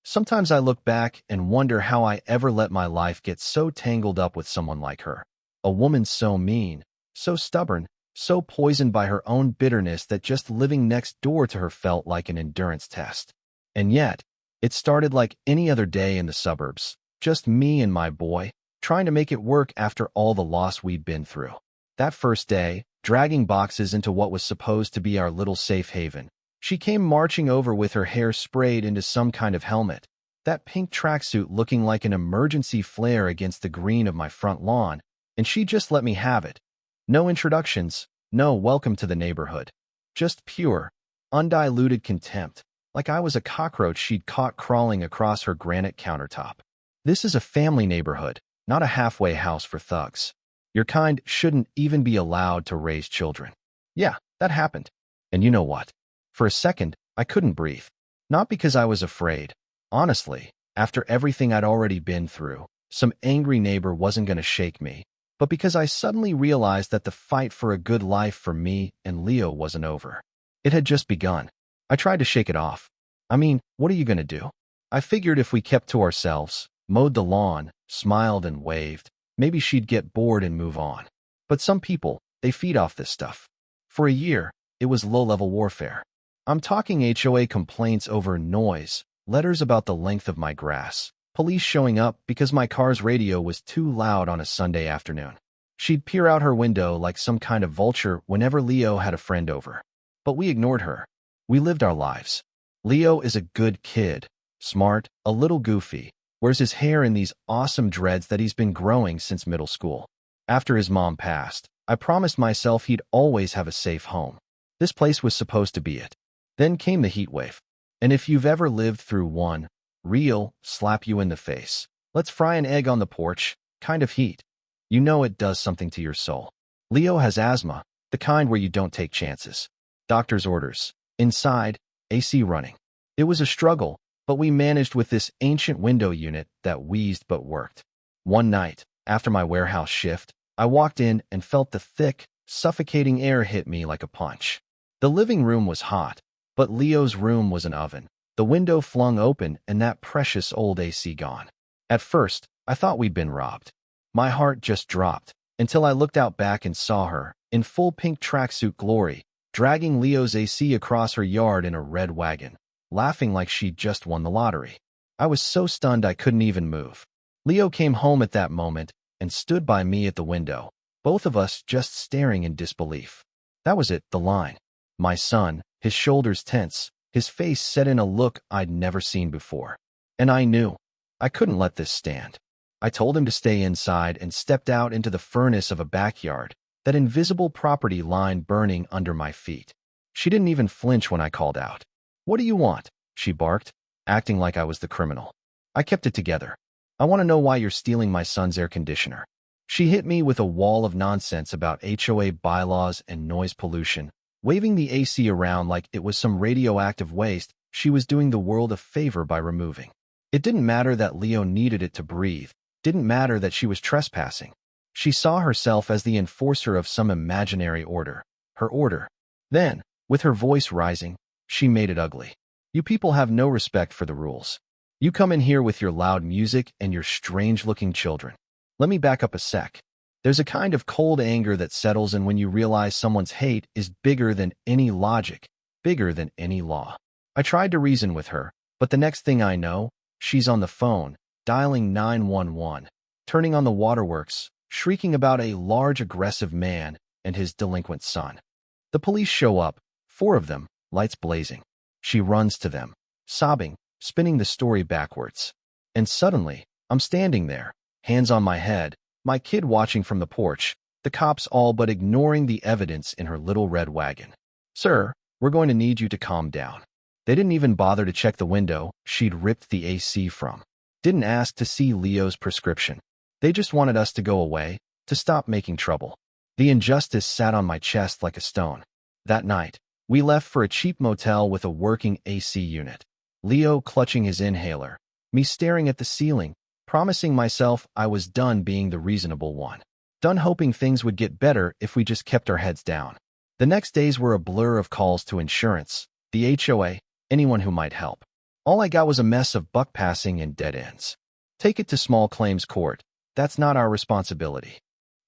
Sometimes I look back and wonder how I ever let my life get so tangled up with someone like her. A woman so mean, so stubborn, so poisoned by her own bitterness that just living next door to her felt like an endurance test. And yet, it started like any other day in the suburbs, just me and my boy, trying to make it work after all the loss we'd been through. That first day, dragging boxes into what was supposed to be our little safe haven, she came marching over with her hair sprayed into some kind of helmet, that pink tracksuit looking like an emergency flare against the green of my front lawn, and she just let me have it. No introductions, no welcome to the neighborhood. Just pure, undiluted contempt, like I was a cockroach she'd caught crawling across her granite countertop. This is a family neighborhood, not a halfway house for thugs. Your kind shouldn't even be allowed to raise children. Yeah, that happened. And you know what? For a second, I couldn't breathe. Not because I was afraid. Honestly, after everything I'd already been through, some angry neighbor wasn't going to shake me, but because I suddenly realized that the fight for a good life for me and Leo wasn't over. It had just begun. I tried to shake it off. I mean, what are you going to do? I figured if we kept to ourselves, mowed the lawn, smiled and waved, maybe she'd get bored and move on. But some people, they feed off this stuff. For a year, it was low-level warfare. I'm talking HOA complaints over noise, letters about the length of my grass, police showing up because my car's radio was too loud on a Sunday afternoon. She'd peer out her window like some kind of vulture whenever Leo had a friend over. But we ignored her. We lived our lives. Leo is a good kid, smart, a little goofy, wears his hair in these awesome dreads that he's been growing since middle school. After his mom passed, I promised myself he'd always have a safe home. This place was supposed to be it. Then came the heat wave. And if you've ever lived through one, real, slap you in the face, let's fry an egg on the porch, kind of heat. You know it does something to your soul. Leo has asthma, the kind where you don't take chances. Doctor's orders. Inside, AC running. It was a struggle, but we managed with this ancient window unit that wheezed but worked. One night, after my warehouse shift, I walked in and felt the thick, suffocating air hit me like a punch. The living room was hot, but Leo's room was an oven. The window flung open and that precious old AC gone. At first, I thought we'd been robbed. My heart just dropped until I looked out back and saw her, in full pink tracksuit glory, dragging Leo's AC across her yard in a red wagon, laughing like she'd just won the lottery. I was so stunned I couldn't even move. Leo came home at that moment and stood by me at the window, both of us just staring in disbelief. That was it, the line. My son, his shoulders tense, his face set in a look I'd never seen before. And I knew. I couldn't let this stand. I told him to stay inside and stepped out into the furnace of a backyard, that invisible property line burning under my feet. She didn't even flinch when I called out. "What do you want?" she barked, acting like I was the criminal. I kept it together. "I want to know why you're stealing my son's air conditioner." She hit me with a wall of nonsense about HOA bylaws and noise pollution. Waving the AC around like it was some radioactive waste she was doing the world a favor by removing. It didn't matter that Leo needed it to breathe. Didn't matter that she was trespassing. She saw herself as the enforcer of some imaginary order. Her order. Then, with her voice rising, she made it ugly. "You people have no respect for the rules. You come in here with your loud music and your strange-looking children. Let me back up a sec. There's a kind of cold anger that settles in when you realize someone's hate is bigger than any logic, bigger than any law." I tried to reason with her, but the next thing I know, she's on the phone, dialing 911, turning on the waterworks, shrieking about a large aggressive man and his delinquent son. The police show up, 4 of them, lights blazing. She runs to them, sobbing, spinning the story backwards. And suddenly, I'm standing there, hands on my head, my kid watching from the porch, the cops all but ignoring the evidence in her little red wagon. "Sir, we're going to need you to calm down." They didn't even bother to check the window she'd ripped the AC from. Didn't ask to see Leo's prescription. They just wanted us to go away, to stop making trouble. The injustice sat on my chest like a stone. That night, we left for a cheap motel with a working AC unit. Leo clutching his inhaler, me staring at the ceiling, promising myself I was done being the reasonable one. Done hoping things would get better if we just kept our heads down. The next days were a blur of calls to insurance, the HOA, anyone who might help. All I got was a mess of buck passing and dead ends. Take it to small claims court. That's not our responsibility.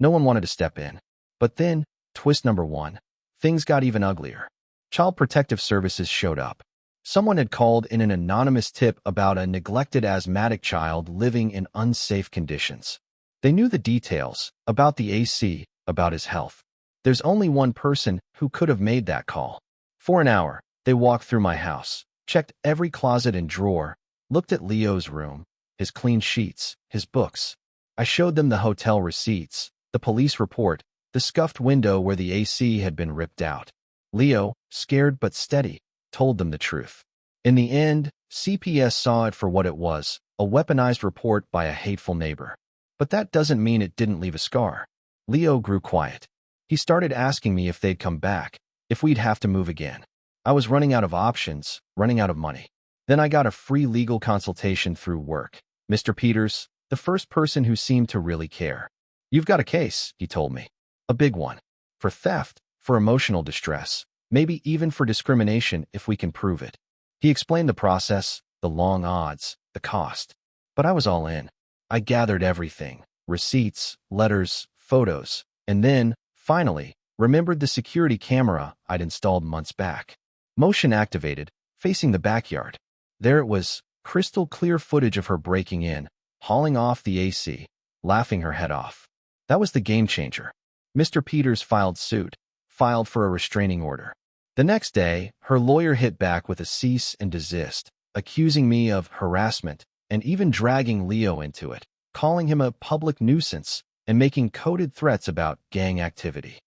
No one wanted to step in. But then, twist number one, things got even uglier. Child Protective Services showed up. Someone had called in an anonymous tip about a neglected asthmatic child living in unsafe conditions. They knew the details, about the AC, about his health. There's only one person who could have made that call. For an hour, they walked through my house, checked every closet and drawer, looked at Leo's room, his clean sheets, his books. I showed them the hotel receipts, the police report, the scuffed window where the AC had been ripped out. Leo, scared but steady, told them the truth. In the end, CPS saw it for what it was, a weaponized report by a hateful neighbor. But that doesn't mean it didn't leave a scar. Leo grew quiet. He started asking me if they'd come back, if we'd have to move again. I was running out of options, running out of money. Then I got a free legal consultation through work. Mr. Peters, the first person who seemed to really care. You've got a case, he told me. A big one. For theft, for emotional distress, maybe even for discrimination if we can prove it. He explained the process, the long odds, the cost. But I was all in. I gathered everything, receipts, letters, photos, and then, finally, remembered the security camera I'd installed months back. Motion activated, facing the backyard. There it was, crystal clear footage of her breaking in, hauling off the AC, laughing her head off. That was the game changer. Mr. Peters filed suit, filed for a restraining order. The next day, her lawyer hit back with a cease and desist, accusing me of harassment and even dragging Leo into it, calling him a public nuisance and making coded threats about gang activity.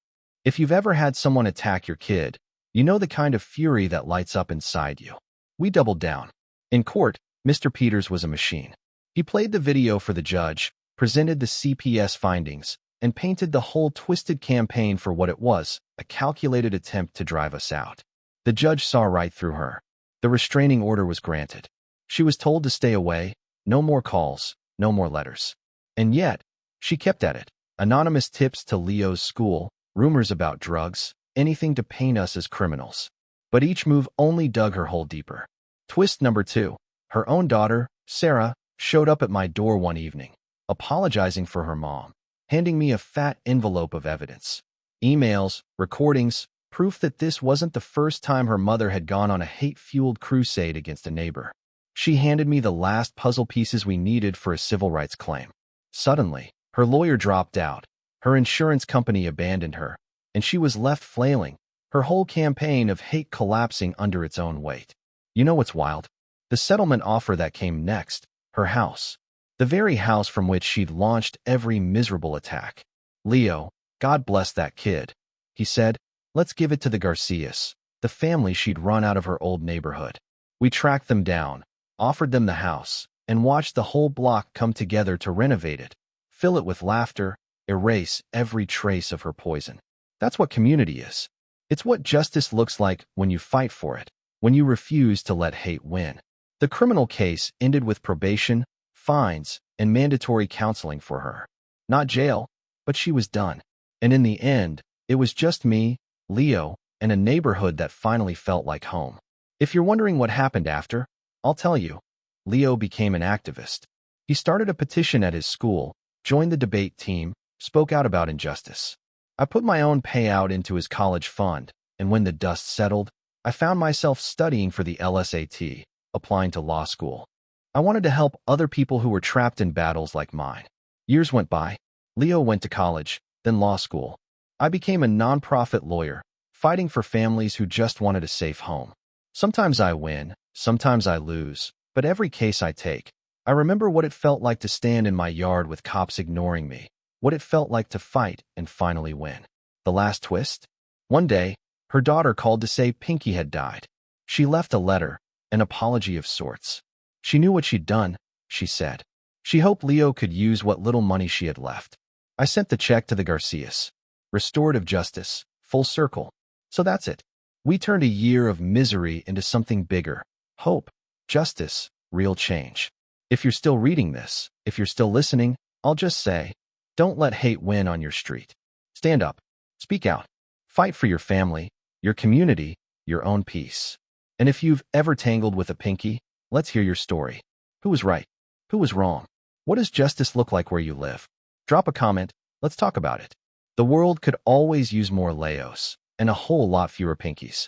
If you've ever had someone attack your kid, you know the kind of fury that lights up inside you. We doubled down. In court, Mr. Peters was a machine. He played the video for the judge, presented the CPS findings, and painted the whole twisted campaign for what it was, a calculated attempt to drive us out. The judge saw right through her. The restraining order was granted. She was told to stay away, no more calls, no more letters. And yet, she kept at it. Anonymous tips to Leo's school, rumors about drugs, anything to paint us as criminals. But each move only dug her hole deeper. Twist number two. Her own daughter, Sarah, showed up at my door one evening, apologizing for her mom, handing me a fat envelope of evidence. Emails, recordings, proof that this wasn't the first time her mother had gone on a hate-fueled crusade against a neighbor. She handed me the last puzzle pieces we needed for a civil rights claim. Suddenly, her lawyer dropped out, her insurance company abandoned her, and she was left flailing, her whole campaign of hate collapsing under its own weight. You know what's wild? The settlement offer that came next, her house. The very house from which she'd launched every miserable attack. Leo, God bless that kid. He said, let's give it to the Garcias, the family she'd run out of her old neighborhood. We tracked them down, offered them the house, and watched the whole block come together to renovate it, fill it with laughter, erase every trace of her poison. That's what community is. It's what justice looks like when you fight for it, when you refuse to let hate win. The criminal case ended with probation, fines, and mandatory counseling for her. Not jail, but she was done. And in the end, it was just me, Leo, and a neighborhood that finally felt like home. If you're wondering what happened after, I'll tell you. Leo became an activist. He started a petition at his school, joined the debate team, spoke out about injustice. I put my own payout into his college fund, and when the dust settled, I found myself studying for the LSAT, applying to law school. I wanted to help other people who were trapped in battles like mine. Years went by. Leo went to college, then law school. I became a nonprofit lawyer, fighting for families who just wanted a safe home. Sometimes I win, sometimes I lose, but every case I take, I remember what it felt like to stand in my yard with cops ignoring me, what it felt like to fight and finally win. The last twist? One day, her daughter called to say Pinky had died. She left a letter, an apology of sorts. She knew what she'd done, she said. She hoped Leo could use what little money she had left. I sent the check to the Garcias. Restorative justice, full circle. So that's it. We turned a year of misery into something bigger. Hope, justice, real change. If you're still reading this, if you're still listening, I'll just say, don't let hate win on your street. Stand up. Speak out. Fight for your family, your community, your own peace. And if you've ever tangled with a Pinky, Let's hear your story. Who was right? Who was wrong? What does justice look like where you live? Drop a comment. Let's talk about it. The world could always use more Leos and a whole lot fewer Pinkies.